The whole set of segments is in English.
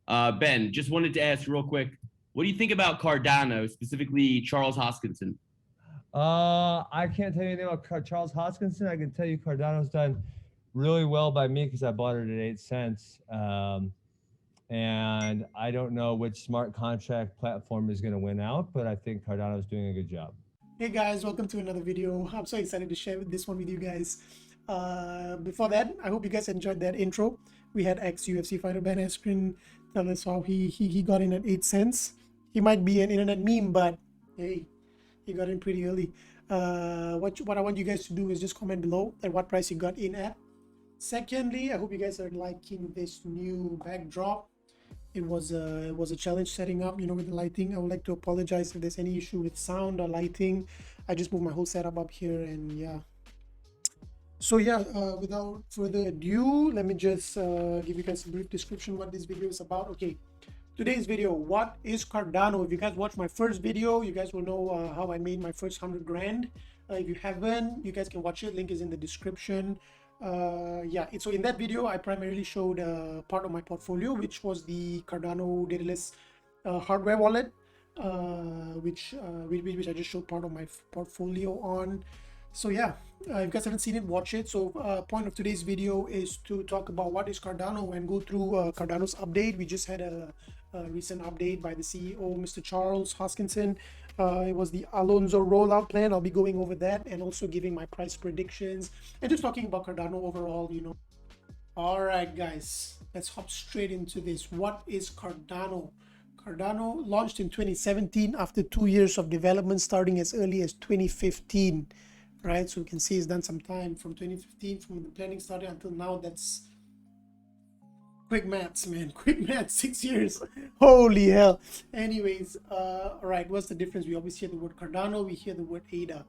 Ben, just wanted to ask real quick, what do you think about Cardano, specifically Charles Hoskinson? I can't tell you anything about Charles Hoskinson. I can tell you Cardano's done really well by me because I bought it at 8 cents. And I don't know which smart contract platform is going to win out, but I think Cardano's doing a good job. Hey guys, welcome to another video. I'm so excited to share this one with you guys. Before that, I hope you guys enjoyed that intro. We had ex-UFC fighter Ben Askren tell us how he got in at 8 cents. He might be an internet meme, but hey, he got in pretty early. What I want you guys to do is just comment below at what price you got in at. Secondly, I hope you guys are liking this new backdrop. It was a challenge setting up, with the lighting. I would like to apologize if there's any issue with sound or lighting. I just moved my whole setup up here, and yeah. So yeah, without further ado, let me just give you guys a brief description what this video is about. Okay, today's video, what is Cardano? If you guys watched my first video, you guys will know how I made my first 100 grand. If you haven't, you guys can watch it. Link is in the description. Yeah, so in that video I primarily showed part of my portfolio, which was the Cardano dataless hardware wallet, which I just showed part of my portfolio on. So yeah, if you guys haven't seen it, watch it. So point of today's video is to talk about what is Cardano and go through Cardano's update. We just had a recent update by the CEO, Mr. Charles Hoskinson. It was the Alonzo Rollout plan. I'll be going over that and also giving my price predictions and just talking about Cardano overall, All right, guys, let's hop straight into this. What is Cardano? Cardano launched in 2017 after 2 years of development, starting as early as 2015, right? So you can see it's done some time from 2015, from the planning started until now. That's quick maths, man. Quick maths, 6 years. Holy hell. Anyways, all right, what's the difference? We always hear the word Cardano, we hear the word ADA.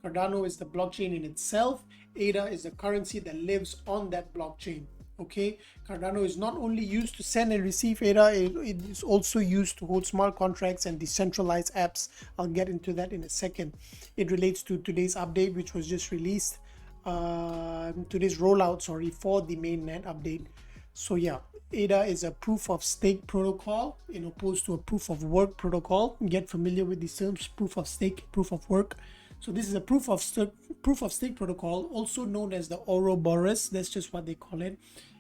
Cardano is the blockchain in itself. ADA is the currency that lives on that blockchain. Okay, Cardano is not only used to send and receive ADA, it is also used to hold smart contracts and decentralized apps. I'll get into that in a second. It relates to today's update, which was just released. Today's rollout, sorry, for the mainnet update. So yeah, ADA is a proof of stake protocol in opposed to a proof of work protocol. Get familiar with these terms: proof of stake, proof of work. So this is a proof of stake protocol, also known as the Ouroboros. That's just what they call it.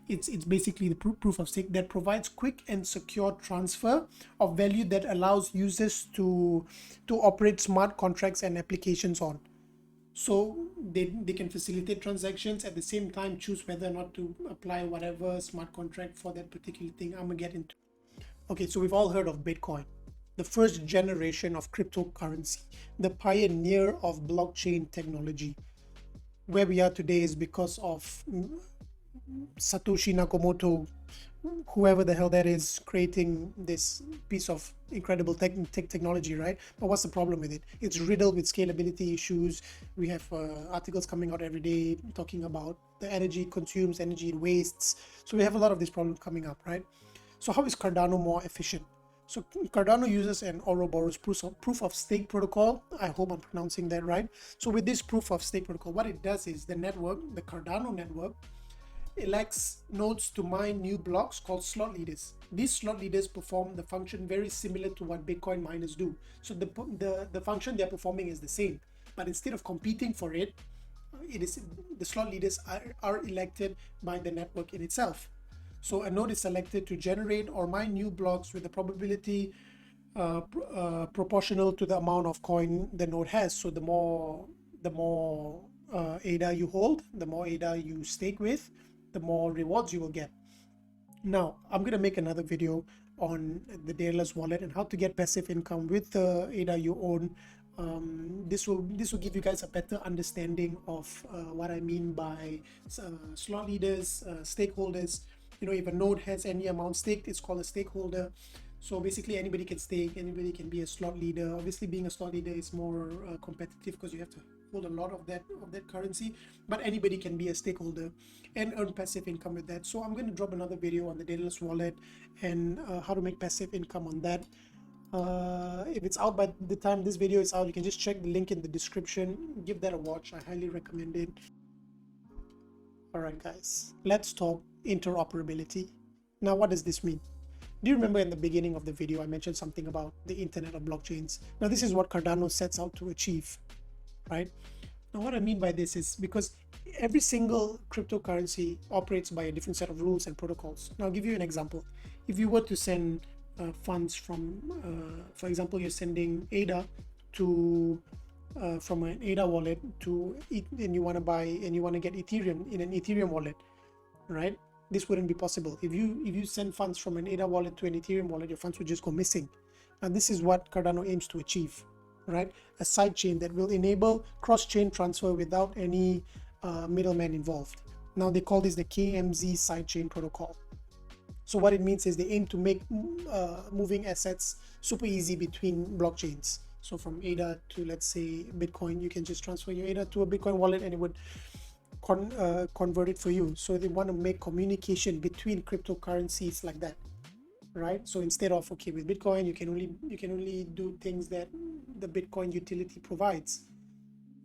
It's basically the proof of stake that provides quick and secure transfer of value that allows users to operate smart contracts and applications on. So they can facilitate transactions, at the same time choose whether or not to apply whatever smart contract for that particular thing. I'm gonna get into. Okay, so we've all heard of Bitcoin, the first generation of cryptocurrency, the pioneer of blockchain technology. Where we are today is because of Satoshi Nakamoto, whoever the hell that is, creating this piece of incredible technology, right? But what's the problem with it? It's riddled with scalability issues. We have articles coming out every day talking about the energy it consumes, energy it wastes. So we have a lot of this problem coming up, right? So how is Cardano more efficient? So Cardano uses an Ouroboros proof of stake protocol. I hope I'm pronouncing that right. So with this proof of stake protocol, what it does is the Cardano network, elects nodes to mine new blocks called slot leaders. These slot leaders perform the function very similar to what Bitcoin miners do. So the function they're performing is the same, but instead of competing for it, the slot leaders are elected by the network in itself. So a node is selected to generate or mine new blocks with the probability proportional to the amount of coin the node has. So the more ADA you hold, the more ADA you stake with, the more rewards you will get. Now, I'm going to make another video on the dataless wallet and how to get passive income with the ADA you own. This will give you guys a better understanding of what I mean by slot leaders, stakeholders. If a node has any amount staked, it's called a stakeholder. So basically anybody can stake, anybody can be a slot leader. Obviously being a slot leader is more competitive because you have to hold a lot of that currency, but anybody can be a stakeholder and earn passive income with that. So I'm going to drop another video on the dataless wallet and how to make passive income on that. If it's out by the time this video is out, you can just check the link in the description. Give that a watch. I highly recommend it. All right, guys, let's talk interoperability. Now, what does this mean? Do you remember in the beginning of the video I mentioned something about the internet of blockchains? Now this is what Cardano sets out to achieve, right? Now what I mean by this is because every single cryptocurrency operates by a different set of rules and protocols. Now I'll give you an example. If you were to send funds from, for example, you're sending ADA to from an ADA wallet to and you want to get Ethereum in an Ethereum wallet, right? This wouldn't be possible. If you send funds from an ADA wallet to an Ethereum wallet, your funds would just go missing. And this is what Cardano aims to achieve, right? A sidechain that will enable cross-chain transfer without any middleman involved. Now they call this the KMZ sidechain protocol. So what it means is they aim to make moving assets super easy between blockchains. So from ADA to, let's say, Bitcoin, you can just transfer your ADA to a Bitcoin wallet and it would convert it for you. So they want to make communication between cryptocurrencies like that, right? So instead of, okay, with Bitcoin you can only do things that the Bitcoin utility provides,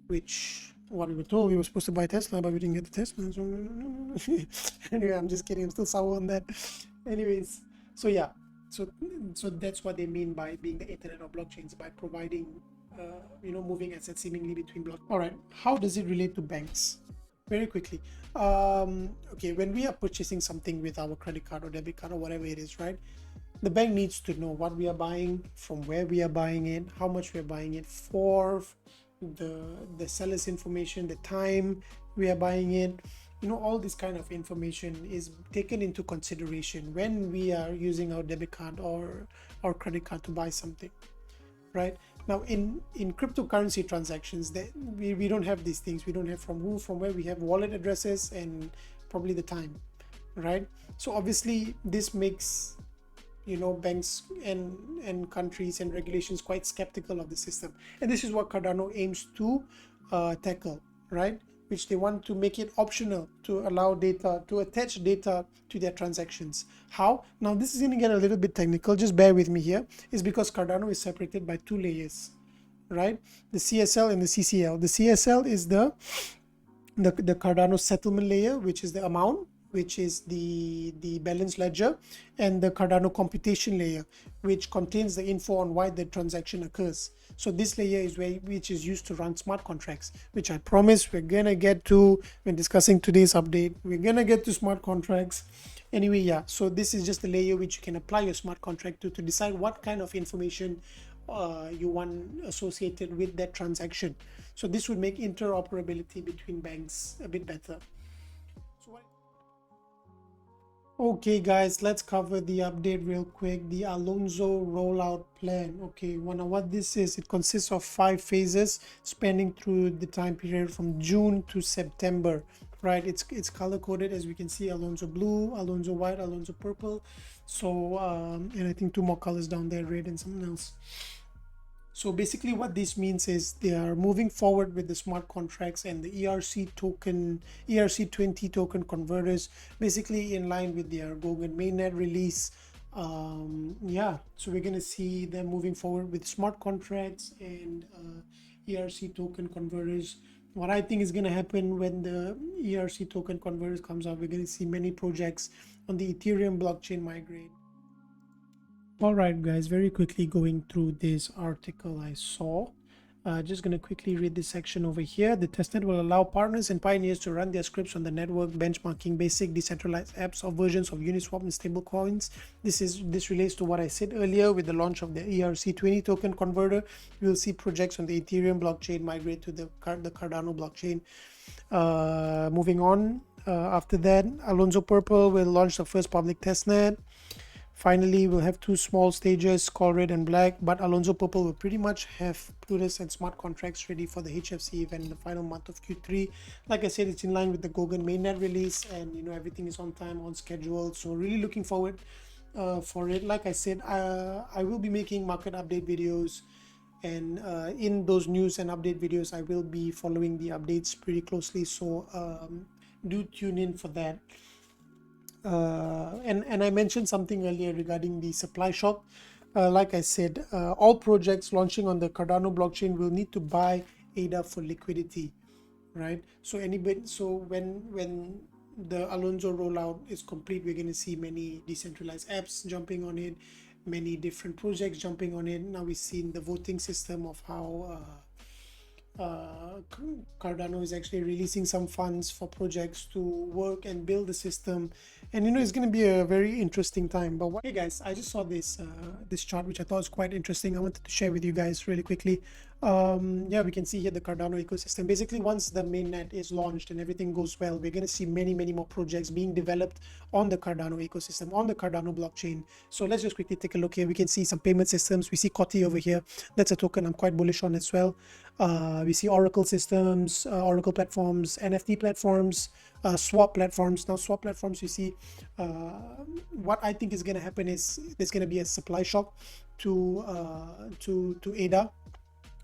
which what we were told, we were supposed to buy Tesla but we didn't get the Tesla. So anyway, I'm just kidding, I'm still sour on that. Anyways, so yeah, so that's what they mean by being the internet of blockchains, by providing moving assets seemingly between blocks. All right, how does it relate to banks? Very quickly, okay, when we are purchasing something with our credit card or debit card or whatever it is, right, the bank needs to know what we are buying, from where we are buying it, how much we are buying it for, the seller's information, the time we are buying it. All this kind of information is taken into consideration when we are using our debit card or our credit card to buy something, right? Now in cryptocurrency transactions, that we don't have these things. We don't have from who, from where. We have wallet addresses and probably the time, right? So obviously this makes banks and countries and regulations quite skeptical of the system, and this is what Cardano aims to tackle, right? Which they want to make it optional to allow data, to attach data to their transactions. How? Now this is going to get a little bit technical, just bear with me here. Is because Cardano is separated by two layers, right? The CSL and the CCL. The CSL is the Cardano settlement layer, which is the amount, which is the balance ledger, and the Cardano computation layer, which contains the info on why the transaction occurs. So this layer is which is used to run smart contracts, which I promise we're gonna get to when discussing today's update. We're gonna get to smart contracts. Anyway, yeah, so this is just the layer which you can apply your smart contract to decide what kind of information you want associated with that transaction. So this would make interoperability between banks a bit better. Okay guys, let's cover the update real quick. The Alonzo rollout plan. Okay, what this is, it consists of 5 phases spanning through the time period from June to September, right? It's color coded, as we can see: Alonzo blue, Alonzo white, Alonzo purple. So and I think 2 more colors down there, red and something else. So basically what this means is they are moving forward with the smart contracts and the ERC20 token converters, basically in line with their Goguen mainnet release. Yeah, so we're going to see them moving forward with smart contracts and ERC token converters. What I think is going to happen when the ERC token converters comes out, we're going to see many projects on the Ethereum blockchain migrate. Alright guys, very quickly going through this article I saw. Just going to quickly read this section over here. The testnet will allow partners and pioneers to run their scripts on the network, benchmarking basic decentralized apps or versions of Uniswap and stablecoins. This relates to what I said earlier with the launch of the ERC20 token converter. You will see projects on the Ethereum blockchain migrate to the Cardano blockchain. Moving on, after that, Alonzo Purple will launch the first public testnet. Finally, we'll have 2 small stages called red and black, but Alonzo Purple will pretty much have Plutus and smart contracts ready for the HFC event in the final month of Q3. Like I said, it's in line with the Goguen mainnet release, and everything is on time, on schedule. So really looking forward for it. Like I said, I will be making market update videos, and in those news and update videos, I will be following the updates pretty closely. So do tune in for that. And I mentioned something earlier regarding the supply shock. Like I said, all projects launching on the Cardano blockchain will need to buy ADA for liquidity, right? So when the Alonzo rollout is complete, we're going to see many decentralized apps jumping on it, many different projects jumping on it. Now we've seen the voting system of how Cardano is actually releasing some funds for projects to work and build the system, and it's going to be a very interesting time. But hey guys, I just saw this this chart which I thought was quite interesting. I wanted to share with you guys really quickly. Yeah, we can see here the Cardano ecosystem. Basically, once the mainnet is launched and everything goes well, we're going to see many more projects being developed on the Cardano ecosystem, on the Cardano blockchain. So let's just quickly take a look here. We can see some payment systems. We see Coti over here. That's a token I'm quite bullish on as well. We see Oracle systems, Oracle platforms, NFT platforms, swap platforms. Now swap platforms, you see what I think is going to happen is there's going to be a supply shock to ADA.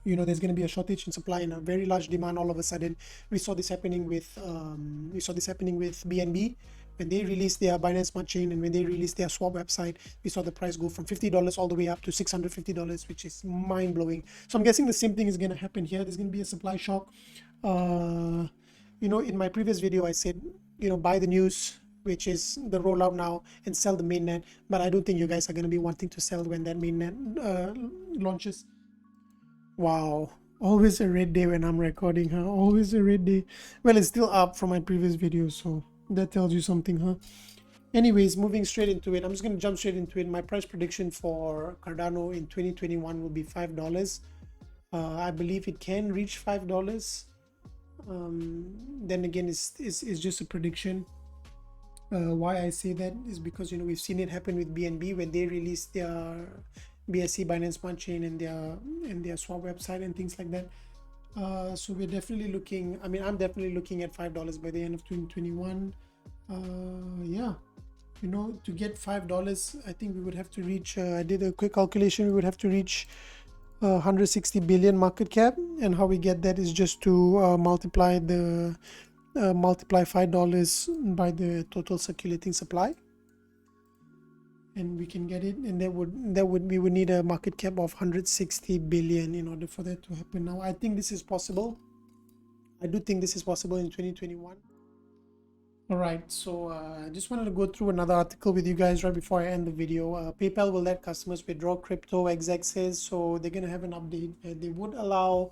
There's going to be a shortage in supply and a very large demand all of a sudden. We saw this happening with BNB when they released their Binance Smart Chain, and when they released their swap website, we saw the price go from $50 all the way up to $650, which is mind-blowing. So I'm guessing the same thing is going to happen here. There's going to be a supply shock. In my previous video I said, buy the news, which is the rollout now, and sell the mainnet, but I don't think you guys are going to be wanting to sell when that mainnet launches. Wow, always a red day when I'm recording, huh? Always a red day. Well, it's still up from my previous video, so that tells you something, huh? Anyways, moving straight into it, I'm just going to jump straight into it. My price prediction for Cardano in 2021 will be $5. I believe it can reach $5. Then again, it's just a prediction. Why I say that is because we've seen it happen with BNB when they released their BSC, Binance Smart Chain, and their swap website and things like that. So we're definitely looking, I'm definitely looking at $5 by the end of 2021. Yeah, to get $5, I think we would have to reach, I did a quick calculation, we would have to reach 160 billion market cap, and how we get that is just to multiply $5 by the total circulating supply, and we can get it. And we would need a market cap of 160 billion in order for that to happen. Now I think this is possible. I do think this is possible in 2021. All right, so I just wanted to go through another article with you guys right before I end the video. PayPal will let customers withdraw crypto, exec says. So they're going to have an update. They would allow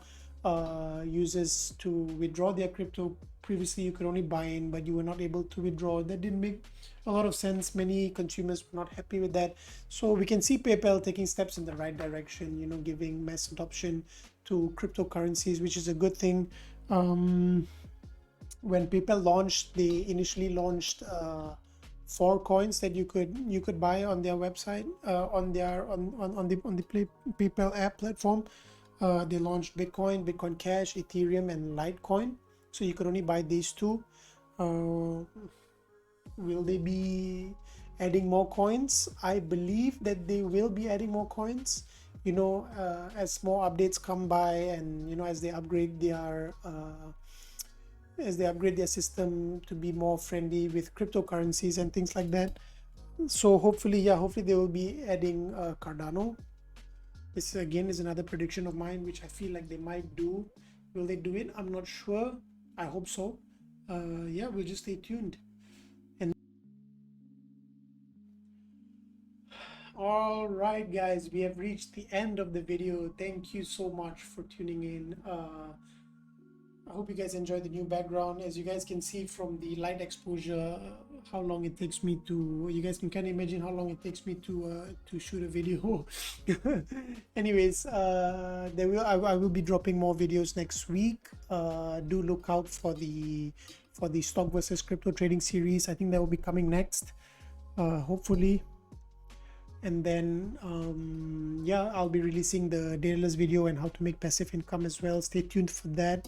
users to withdraw their crypto. Previously you could only buy in, but you were not able to withdraw. That didn't make a lot of sense. Many consumers were not happy with that. So we can see PayPal taking steps in the right direction, giving mass adoption to cryptocurrencies, which is a good thing. When PayPal launched, they initially launched 4 coins that you could buy on their website, on the PayPal app platform. They launched Bitcoin, Bitcoin Cash, Ethereum, and Litecoin. So you could only buy these 2. Will they be adding more coins? I believe that they will be adding more coins. As more updates come by, and as they upgrade their system to be more friendly with cryptocurrencies and things like that. So hopefully they will be adding Cardano. This again is another prediction of mine, which I feel like they might do. Will they do it? I'm not sure. I hope so. Yeah, we'll just stay tuned. And all right, guys, we have reached the end of the video. Thank you so much for tuning in. I hope you guys enjoyed the new background. As you guys can see from the light exposure, how long it takes me to, you guys can kind of imagine how long it takes me to shoot a video. Anyways, I will be dropping more videos next week. Do look out for the stock versus crypto trading series. I think that will be coming next, hopefully. And then yeah, I'll be releasing the dataless video and how to make passive income as well. Stay tuned for that.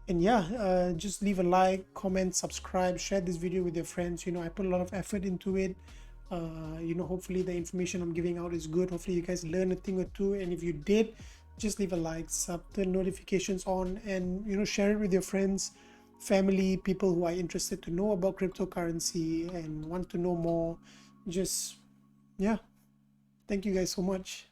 And yeah, just leave a like, comment, subscribe, share this video with your friends. I put a lot of effort into it. Hopefully the information I'm giving out is good. Hopefully you guys learn a thing or two, and if you did, just leave a like, sub, turn notifications on, and share it with your friends, family, people who are interested to know about cryptocurrency and want to know more. Just yeah, thank you guys so much.